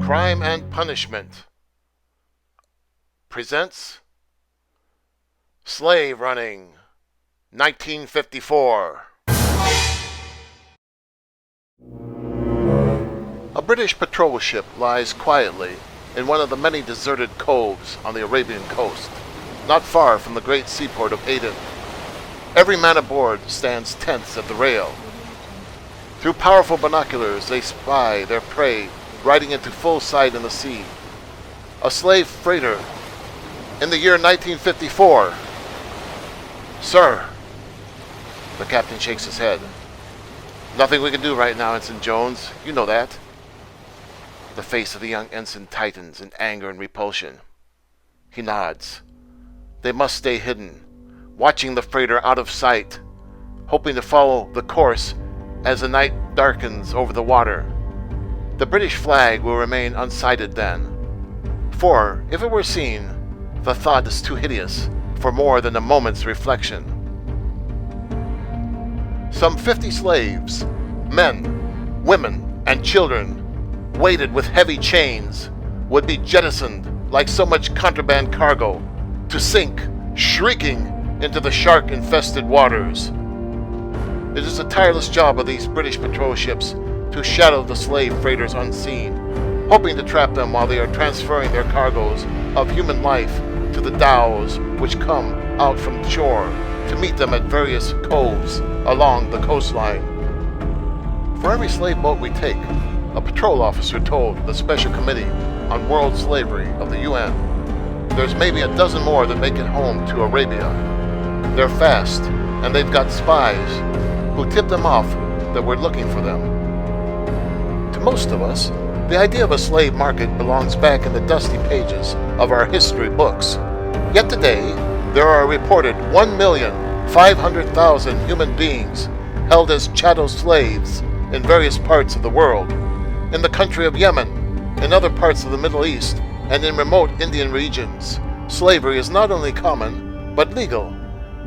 Crime and Punishment presents Slave Running, 1954. A British patrol ship lies quietly in one of the many deserted coves on the Arabian coast, not far from the great seaport of Aden. Every man aboard stands tense at the rail. Through powerful binoculars, they spy their prey riding into full sight in the sea. A slave freighter in the year 1954. Sir, the captain shakes his head. Nothing we can do right now, Ensign Jones. You know that. The face of the young ensign tightens in anger and repulsion. He nods. They must stay hidden, watching the freighter out of sight, hoping to follow the course as the night darkens over the water. The British flag will remain unsighted then, for if it were seen, the thought is too hideous for more than a moment's reflection. Some 50 slaves, men, women, and children, weighted with heavy chains, would be jettisoned like so much contraband cargo to sink, shrieking, into the shark-infested waters. It is a tireless job of these British patrol ships to shadow the slave freighters unseen, hoping to trap them while they are transferring their cargoes of human life to the dhows which come out from shore to meet them at various coves along the coastline. For every slave boat we take, a patrol officer told the Special Committee on World Slavery of the UN, there's maybe a dozen more that make it home to Arabia. They're fast, and they've got spies who tip them off that we're looking for them. To most of us, the idea of a slave market belongs back in the dusty pages of our history books. Yet today, there are reported 1,500,000 human beings held as chattel slaves in various parts of the world, in the country of Yemen, in other parts of the Middle East, and in remote Indian regions. Slavery is not only common, but legal.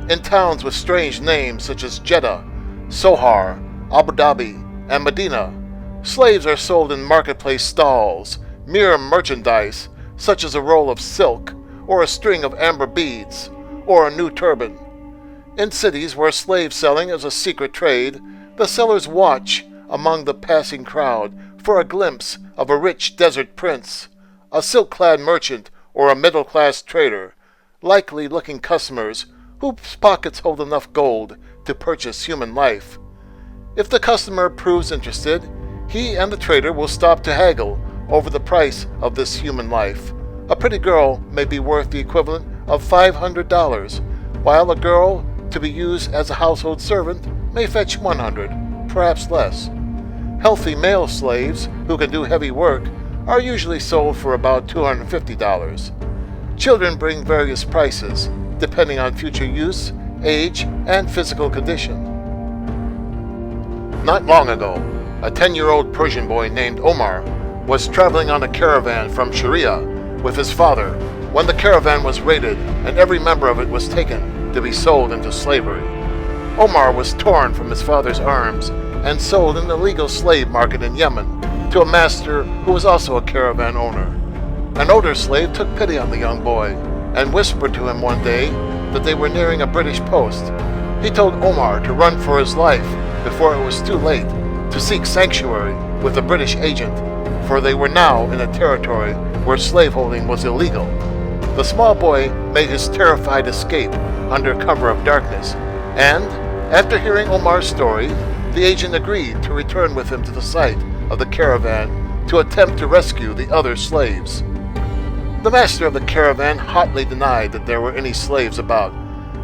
In towns with strange names such as Jeddah, Sohar, Abu Dhabi, and Medina, slaves are sold in marketplace stalls, mere merchandise such as a roll of silk, or a string of amber beads, or a new turban. In cities where slave selling is a secret trade, the sellers watch among the passing crowd for a glimpse of a rich desert prince, a silk-clad merchant, or a middle-class trader, likely looking customers whose pockets hold enough gold to purchase human life. If the customer proves interested, he and the trader will stop to haggle over the price of this human life. A pretty girl may be worth the equivalent of $500, while a girl to be used as a household servant may fetch $100, perhaps less. Healthy male slaves who can do heavy work are usually sold for about $250. Children bring various prices, depending on future use, age, and physical condition. Not long ago, a 10-year-old Persian boy named Omar was traveling on a caravan from Sharia with his father when the caravan was raided and every member of it was taken to be sold into slavery. Omar was torn from his father's arms and sold in the illegal slave market in Yemen to a master who was also a caravan owner. An older slave took pity on the young boy and whispered to him one day that they were nearing a British post. He told Omar to run for his life before it was too late, to seek sanctuary with a British agent, for they were now in a territory where slaveholding was illegal. The small boy made his terrified escape under cover of darkness, and, after hearing Omar's story, the agent agreed to return with him to the site of the caravan to attempt to rescue the other slaves. The master of the caravan hotly denied that there were any slaves about,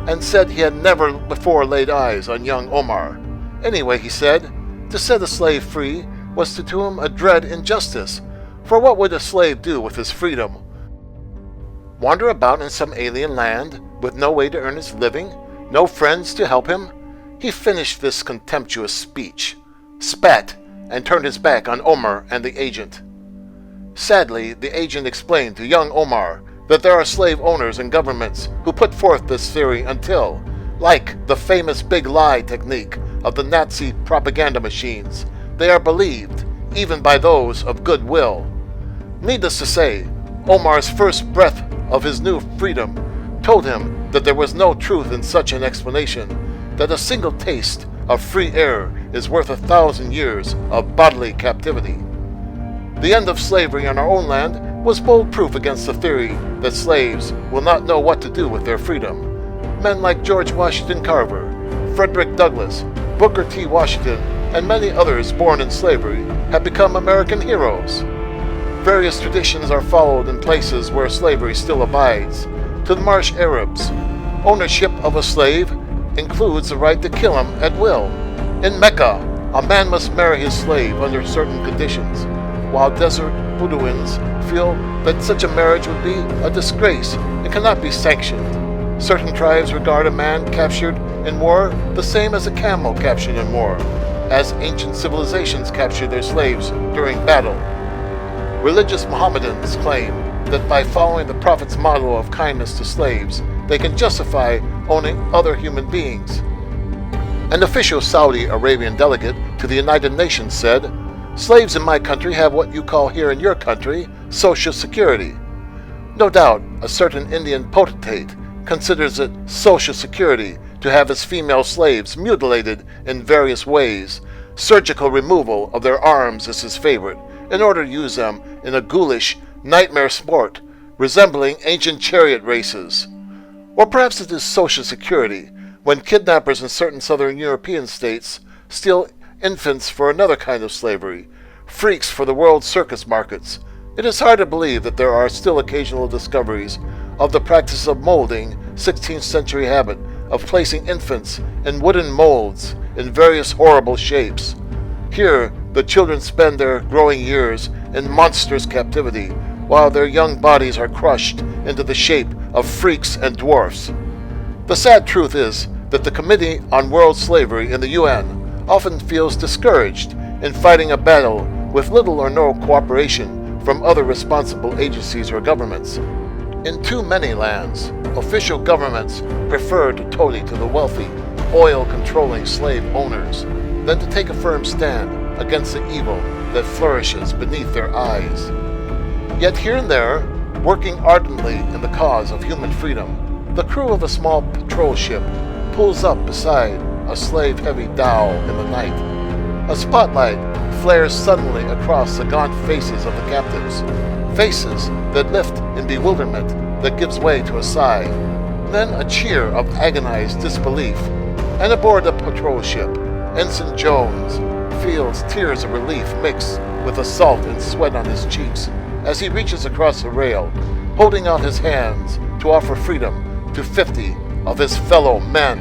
and said he had never before laid eyes on young Omar. Anyway, he said, to set a slave free was to do him a dread injustice, for what would a slave do with his freedom? Wander about in some alien land with no way to earn his living, no friends to help him? He finished this contemptuous speech, spat, and turned his back on Omar and the agent. Sadly, the agent explained to young Omar that there are slave owners and governments who put forth this theory until, like the famous big lie technique of the Nazi propaganda machines, they are believed, even by those of good will. Needless to say, Omar's first breath of his new freedom told him that there was no truth in such an explanation, that a single taste of free air is worth 1,000 years of bodily captivity. The end of slavery on our own land was bold proof against the theory that slaves will not know what to do with their freedom. Men like George Washington Carver, Frederick Douglass, Booker T. Washington, and many others born in slavery have become American heroes. Various traditions are followed in places where slavery still abides. To the Marsh Arabs, ownership of a slave includes the right to kill him at will. In Mecca, a man must marry his slave under certain conditions, while desert Bedouins feel that such a marriage would be a disgrace and cannot be sanctioned. Certain tribes regard a man captured in war the same as a camel captured in war, as ancient civilizations captured their slaves during battle. Religious Mohammedans claim that by following the Prophet's model of kindness to slaves, they can justify owning other human beings. An official Saudi Arabian delegate to the United Nations said, "Slaves in my country have what you call here in your country Social Security." No doubt, a certain Indian potentate considers it Social Security to have his female slaves mutilated in various ways. Surgical removal of their arms is his favorite, in order to use them in a ghoulish nightmare sport resembling ancient chariot races. Or perhaps it is Social Security, when kidnappers in certain southern European states steal infants for another kind of slavery, freaks for the world circus markets. It is hard to believe that there are still occasional discoveries of the practice of molding, 16th century habit of placing infants in wooden molds in various horrible shapes. Here, the children spend their growing years in monstrous captivity, while their young bodies are crushed into the shape of freaks and dwarfs. The sad truth is that the Committee on World Slavery in the UN often feels discouraged in fighting a battle with little or no cooperation from other responsible agencies or governments. In too many lands, official governments prefer to toady to the wealthy, oil-controlling slave owners than to take a firm stand against the evil that flourishes beneath their eyes. Yet here and there, working ardently in the cause of human freedom, the crew of a small patrol ship pulls up beside a slave-heavy dhow in the night. A spotlight flares suddenly across the gaunt faces of the captives, faces that lift in bewilderment that gives way to a sigh, then a cheer of agonized disbelief, and aboard the patrol ship, Ensign Jones feels tears of relief mixed with the salt and sweat on his cheeks as he reaches across the rail, holding out his hands to offer freedom to 50 of his fellow men.